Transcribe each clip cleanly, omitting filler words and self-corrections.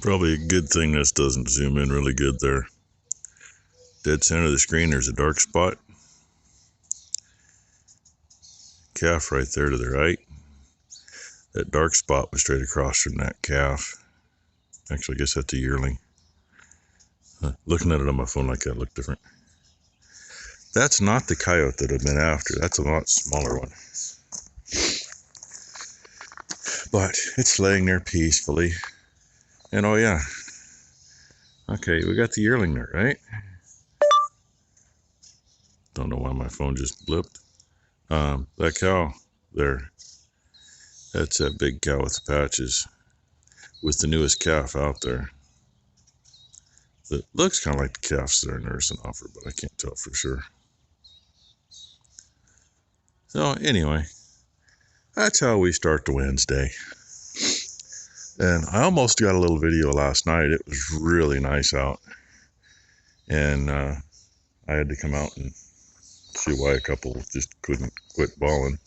Probably a good thing this doesn't zoom in really good there. Dead center of the screen, there's a dark spot. Calf right there to the right. That dark spot was straight across from that calf. Actually, I guess that's a yearling. Looking at it on my phone like that looked different. That's not the coyote that I've been after. That's a lot smaller one. But it's laying there peacefully. And oh yeah. Okay, we got the yearling there, right? Don't know why my phone just blipped. That cow there. That's that big cow with the patches. With the newest calf out there. That looks kind of like the calves that are nursing off her, but I can't tell for sure. So anyway, that's how we start the Wednesday. And I almost got a little video last night. It was really nice out. And I had to come out and see why a couple just couldn't quit bawling.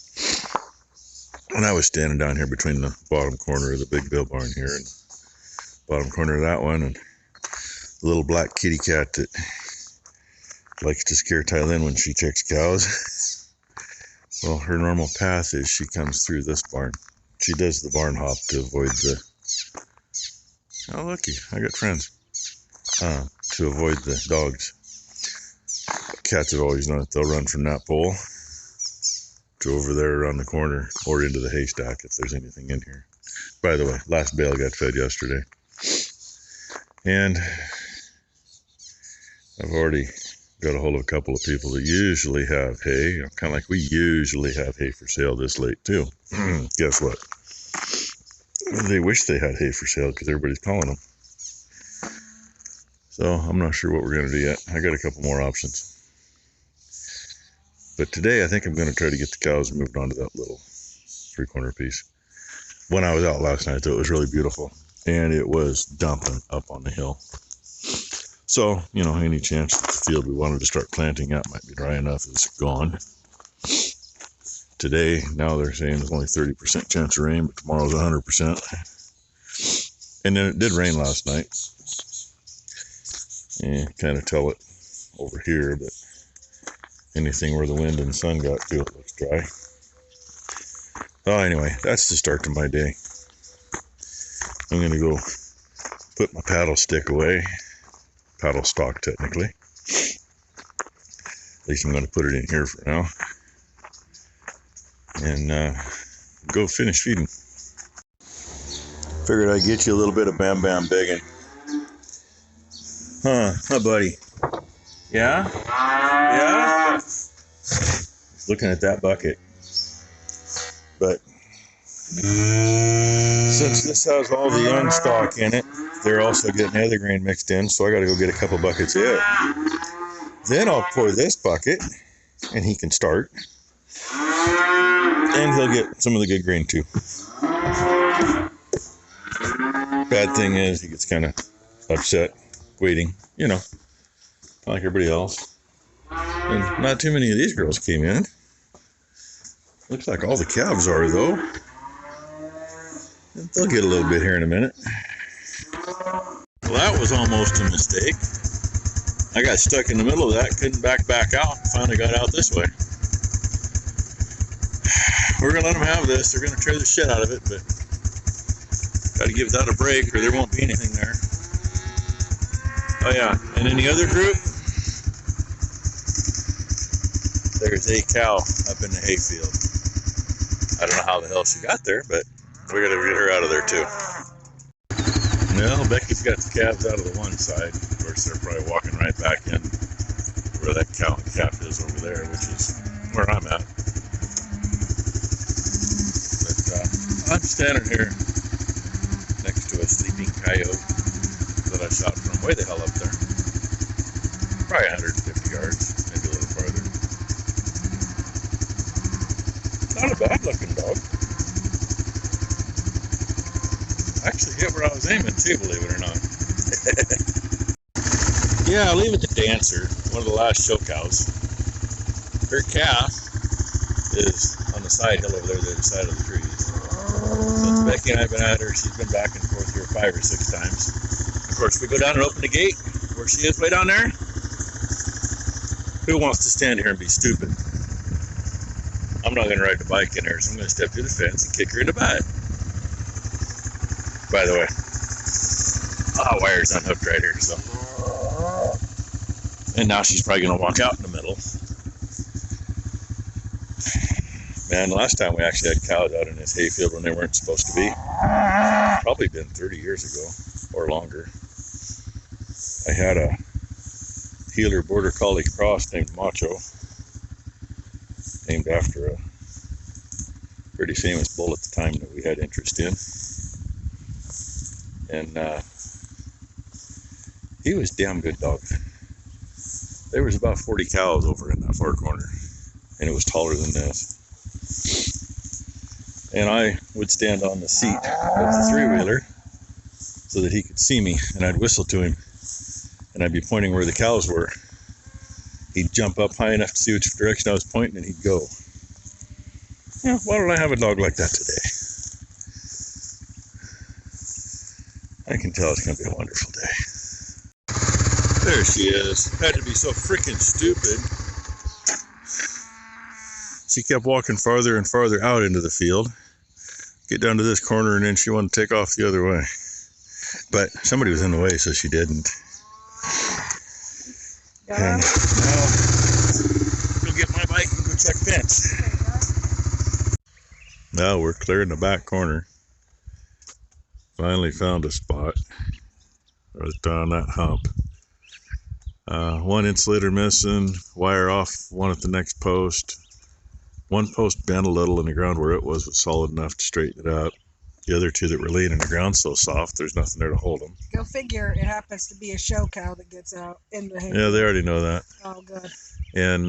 And I was standing down here between the bottom corner of the big bill barn here and bottom corner of that one, and the little black kitty cat that likes to scare Tylin when she checks cows. Well, her normal path is she comes through this barn. She does the barn hop to avoid the... Oh, looky, I got friends. To avoid the dogs. Cats have always done it. They'll run from that pole to over there around the corner or into the haystack if there's anything in here. By the way, last bale got fed yesterday. And I've already got a hold of a couple of people that usually have hay. Kind of like we usually have hay for sale this late too. Guess what? They wish they had hay for sale because everybody's calling them. So I'm not sure what we're going to do yet. I got a couple more options. But today I think I'm going to try to get the cows moved onto that little 3-corner piece. When I was out last night, though, it was really beautiful. And it was dumping up on the hill. So, you know, any chance that the field we wanted to start planting out might be dry enough is gone. Today, now they're saying there's only 30% chance of rain, but tomorrow's 100%. And then it did rain last night. You kind of tell it over here, but anything where the wind and sun got to it looks dry. Oh, anyway, that's the start to my day. I'm going to go put my paddle stick away. Paddle stock, technically. At least I'm going to put it in here for now. And go finish feeding. Figured I'd get you a little bit of Bam Bam begging. Huh, buddy? Yeah? Yeah? Looking at that bucket. But since this has all the young stock in it, they're also getting the other grain mixed in, so I got to go get a couple buckets of it. Then I'll pour this bucket, and he can start. And he'll get some of the good grain too. Bad thing is he gets kind of upset waiting, you know, like everybody else. And not too many of these girls came in. Looks like all the calves are, though. They'll get a little bit here in a minute. Well, that was almost a mistake. I got stuck in the middle of that, couldn't back out, finally got out this way. We're going to let them have this. They're going to tear the shit out of it, but got to give that a break or there won't be anything there. Oh yeah, and in the other group, there's a cow up in the hayfield. I don't know how the hell she got there, but we got to get her out of there too. Well, Becky's got the calves out of the one side. Of course, they're probably walking right back in where that cow and calf is over there, which is where I'm at. I'm standing here next to a sleeping coyote that I shot from way the hell up there. Probably 150 yards, maybe a little farther. Not a bad looking dog. Actually hit where I was aiming too, believe it or not. Yeah, I'll leave it to Dancer, one of the last show cows. Her calf is on the side hill over there, the other side of the trees. Since Becky and I have been at her, she's been back and forth here 5 or 6 times. Of course, we go down and open the gate where she is way down there. Who wants to stand here and be stupid? I'm not going to ride the bike in there, so I'm going to step through the fence and kick her in the butt. By the way, wire's unhooked right here, so. And now she's probably going to walk out in the middle. Man, the last time we actually had cows out in this hayfield when they weren't supposed to be, probably been 30 years ago or longer. I had a Heeler Border Collie cross named Macho, named after a pretty famous bull at the time that we had interest in. And he was a damn good dog. There was about 40 cows over in that far corner, and it was taller than this. And I would stand on the seat of the three-wheeler so that he could see me, and I'd whistle to him, and I'd be pointing where the cows were. He'd jump up high enough to see which direction I was pointing, and he'd go. Yeah, why don't I have a dog like that today? I can tell it's going to be a wonderful day. There she is. Had to be so freaking stupid. She kept walking farther and farther out into the field. Get down to this corner, and then she wanted to take off the other way. But somebody was in the way, so she didn't. And now, go get my bike and go check fence. Now we're clearing the back corner. Finally found a spot. Right down that hump. One insulator missing, wire off, one at the next post. One post bent a little, and the ground where it was solid enough to straighten it up. The other two that were laying in the ground so soft, there's nothing there to hold them. Go figure, it happens to be a show cow that gets out in the hay. Yeah, they already know that. Oh, good. And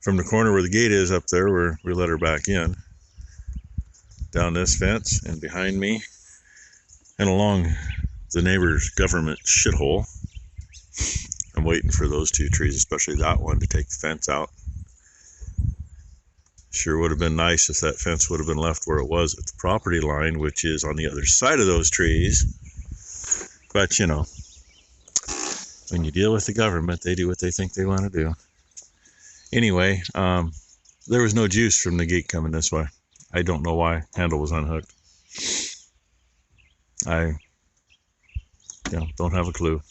from the corner where the gate is up there, where we let her back in, down this fence and behind me, and along the neighbor's government shithole. I'm waiting for those two trees, especially that one, to take the fence out. Sure would have been nice if that fence would have been left where it was at the property line, which is on the other side of those trees. But, you know, when you deal with the government, they do what they think they want to do. Anyway, there was no juice from the gate coming this way. I don't know why. Handle was unhooked. I don't have a clue.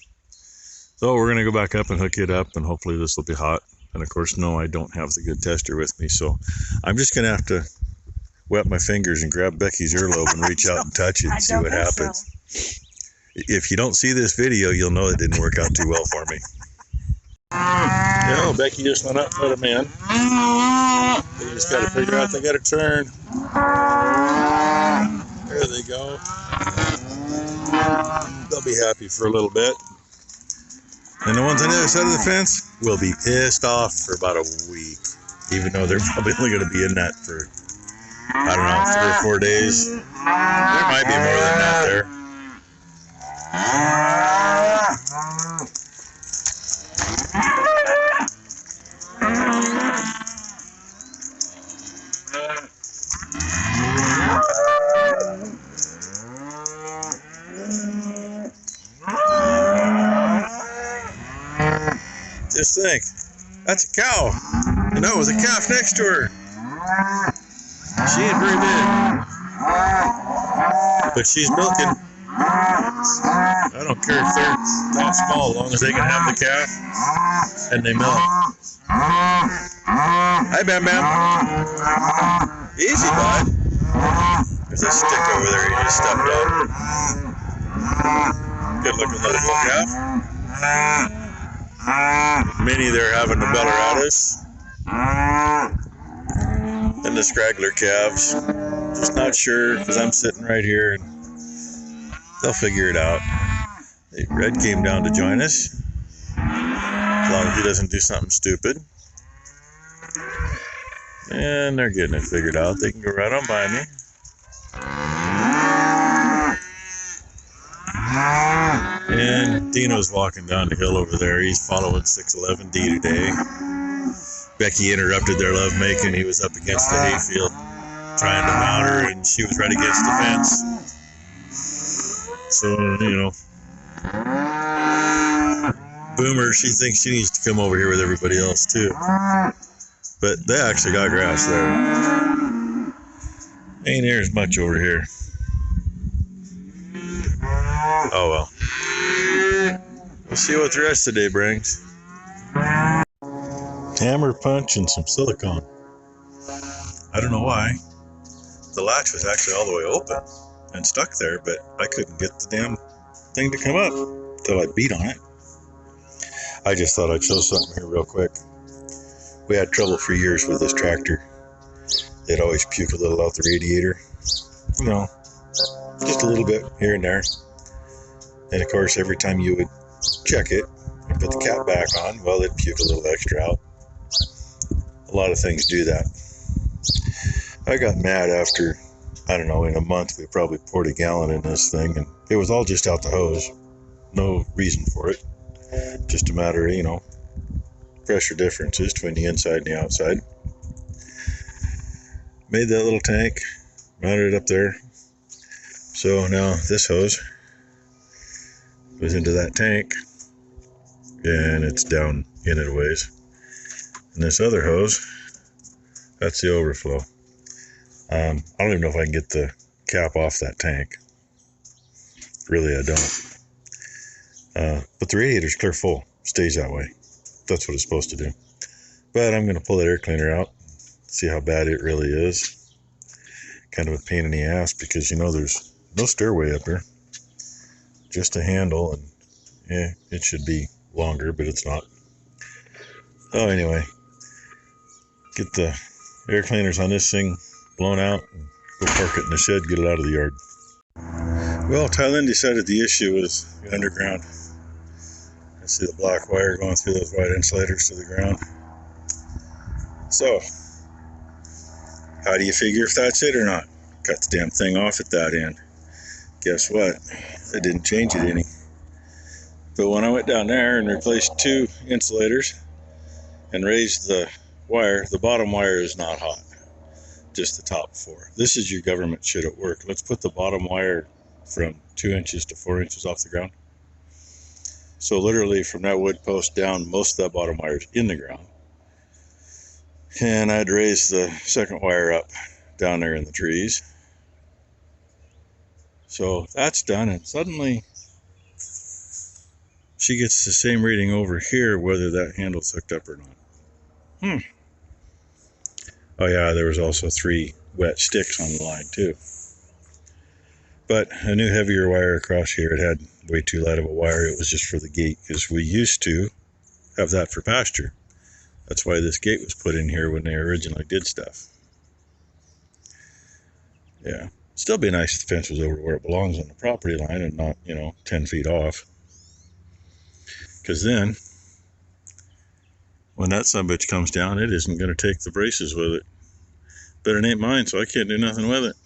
So we're going to go back up and hook it up, and hopefully this will be hot. And of course, no, I don't have the good tester with me, so I'm just going to have to wet my fingers and grab Becky's earlobe and reach out and touch it and see what happens. So. If you don't see this video, you'll know it didn't work out too well for me. Becky just went up and let him in. They just got to figure out they got to turn. There they go. They'll be happy for a little bit. And the ones on the other side of the fence will be pissed off for about a week, even though they're probably only going to be in that for, I don't know, 3 or 4 days. There might be more than that there. Just think, that's a cow, and that was a calf next to her. She ain't very big, but she's milking. I don't care if they're that small, as long as they can have the calf, and they milk. Hi, Bam Bam. Easy, bud. There's a stick over there you just stepped on. Good looking little bull calf. Many there having to beller at us. And the scraggler calves. Just not sure, because I'm sitting right here, and they'll figure it out. Red came down to join us, as long as he doesn't do something stupid. And they're getting it figured out. They can go right on by me. And Dino's walking down the hill over there. He's following 611D today. Becky interrupted their lovemaking. He was up against the hayfield trying to mount her, and she was right against the fence. So, you know, Boomer, she thinks she needs to come over here with everybody else too. But they actually got grass there. Ain't there as much over here. Oh well. We'll see what the rest of the day brings. Hammer punch and some silicone. I don't know why. The latch was actually all the way open and stuck there, but I couldn't get the damn thing to come up until I beat on it. I just thought I'd show something here real quick. We had trouble for years with this tractor. It always puked a little out the radiator. You know, just a little bit here and there. And of course, every time you would check it and put the cap back on, well, it'd puke a little extra out. A lot of things do that. I got mad after, I don't know, in a month we probably poured a gallon in this thing, and it was all just out the hose. No reason for it. Just a matter of, you know, pressure differences between the inside and the outside. Made that little tank, mounted it up there. So now this hose goes into that tank, and it's down in it a ways. And this other hose, that's the overflow. I don't even know if I can get the cap off that tank. Really, I don't. But the radiator's clear full. Stays that way. That's what it's supposed to do. But I'm going to pull that air cleaner out, see how bad it really is. Kind of a pain in the ass because, you know, there's no stairway up here. Just a handle, and it should be longer, but it's not. Oh, anyway, get the air cleaners on this thing blown out and go park it in the shed, get it out of the yard. Well, Tylen decided the issue was the underground. I see the black wire going through those white insulators to the ground. So, how do you figure if that's it or not? Cut the damn thing off at that end. Guess what? It didn't change it any. But when I went down there and replaced 2 insulators and raised the wire, the bottom wire is not hot. Just the top 4. This is your government shit at work. Let's put the bottom wire from 2 inches to 4 inches off the ground. So literally from that wood post down, most of that bottom wire is in the ground. And I'd raise the second wire up down there in the trees. So that's done, and suddenly she gets the same reading over here whether that handle's hooked up or not. Oh yeah, there was also 3 wet sticks on the line too. But a new heavier wire across here, it had way too light of a wire. It was just for the gate, because we used to have that for pasture. That's why this gate was put in here when they originally did stuff. Yeah, still be nice if the fence was over where it belongs on the property line and not, 10 feet off. Because then, when that sumbitch comes down, it isn't going to take the braces with it. But it ain't mine, so I can't do nothing with it.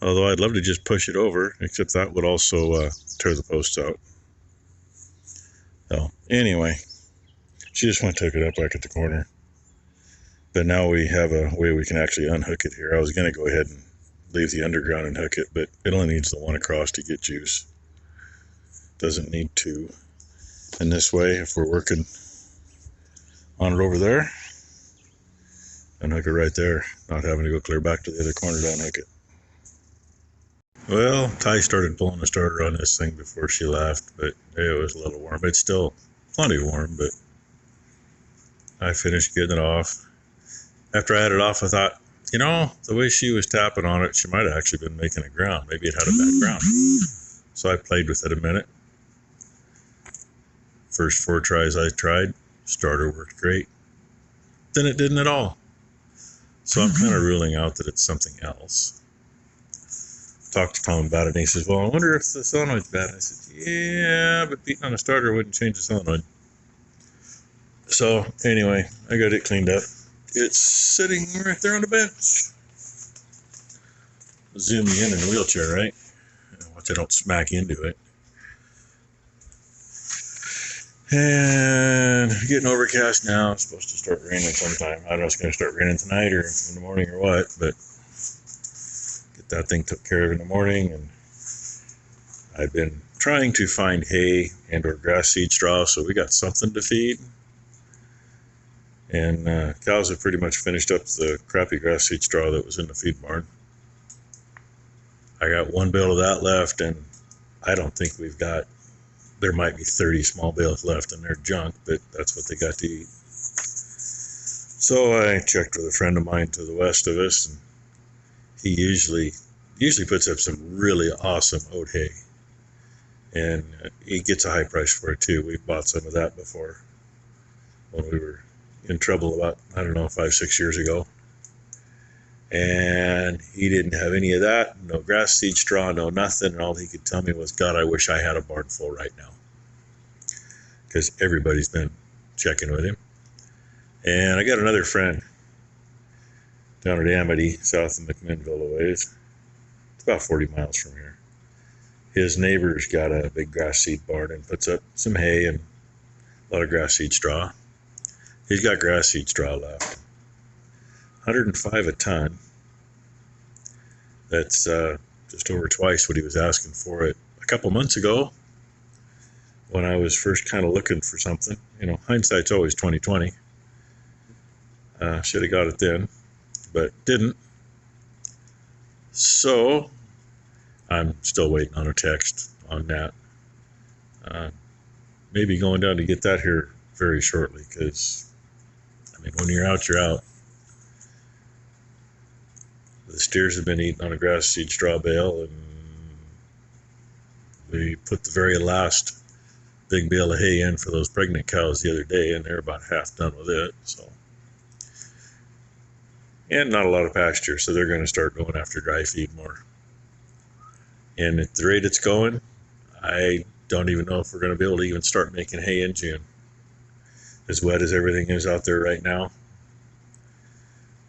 Although I'd love to just push it over, except that would also tear the posts out. So, anyway, she just went and took it up back at the corner. But now we have a way we can actually unhook it here. I was going to go ahead and leave the underground and hook it, but it only needs the one across to get juice. Doesn't need 2. And this way, if we're working on it over there, unhook it right there, not having to go clear back to the other corner to unhook it. Well, Ty started pulling the starter on this thing before she left, but it was a little warm. It's still plenty warm, but I finished getting it off. After I had it off, I thought, the way she was tapping on it, she might have actually been making it ground. Maybe it had a bad ground. So I played with it a minute. First 4 tries I tried, starter worked great. Then it didn't at all. So I'm kind of ruling out that it's something else. Talked to Tom about it, and he says, well, I wonder if the solenoid's bad. I said, yeah, but beating on a starter wouldn't change the solenoid. So anyway, I got it cleaned up. It's sitting right there on the bench. Zoom me in a wheelchair, right? Watch I don't smack into it. And getting overcast now. It's supposed to start raining sometime. I don't know if it's going to start raining tonight or in the morning or what, but get that thing took care of in the morning and I've been trying to find hay and or grass seed straw so we got something to feed. And cows have pretty much finished up the crappy grass seed straw that was in the feed barn. I got one bale of that left, and I don't think we've got, there might be 30 small bales left, and they're junk, but that's what they got to eat. So I checked with a friend of mine to the west of us, and he usually puts up some really awesome oat hay, and he gets a high price for it too. We bought some of that before when we were in trouble about, I don't know, 5-6 years ago. And he didn't have any of that, no grass seed straw, no nothing, and all he could tell me was, God, I wish I had a barn full right now, because everybody's been checking with him. And I got another friend down at Amity, south of McMinnville a ways. It's about 40 miles from here. His neighbor's got a big grass seed barn and puts up some hay and a lot of grass seed straw. He's got grass seed straw left. 105 a ton. That's just over twice what he was asking for it a couple months ago when I was first kind of looking for something. You know, hindsight's always 20/20. Should have got it then, but didn't. So I'm still waiting on a text on that. Maybe going down to get that here very shortly, because I mean, when you're out, you're out. The steers have been eating on a grass seed straw bale, and we put the very last big bale of hay in for those pregnant cows the other day, and they're about half done with it. So, and not a lot of pasture, so they're going to start going after dry feed more. And at the rate it's going, I don't even know if we're going to be able to even start making hay in June. As wet as everything is out there right now.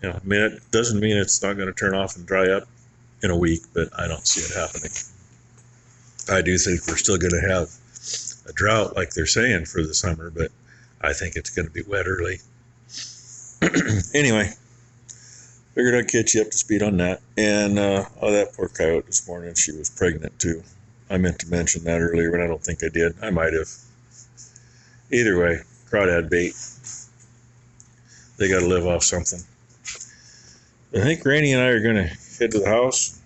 You know, I mean, it doesn't mean it's not going to turn off and dry up in a week, but I don't see it happening. I do think we're still going to have a drought like they're saying for the summer, but I think it's going to be wet early. Anyway, figured I'd catch you up to speed on that. And that poor coyote this morning, she was pregnant too. I meant to mention that earlier, but I don't think I did. I might have. Either way, crawdad bait. They got to live off something. I think Rainey and I are going to head to the house,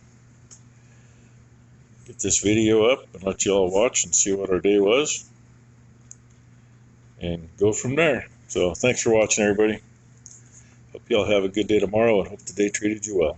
get this video up, and let you all watch and see what our day was, and go from there. So thanks for watching, everybody. Hope you all have a good day tomorrow, and hope the day treated you well.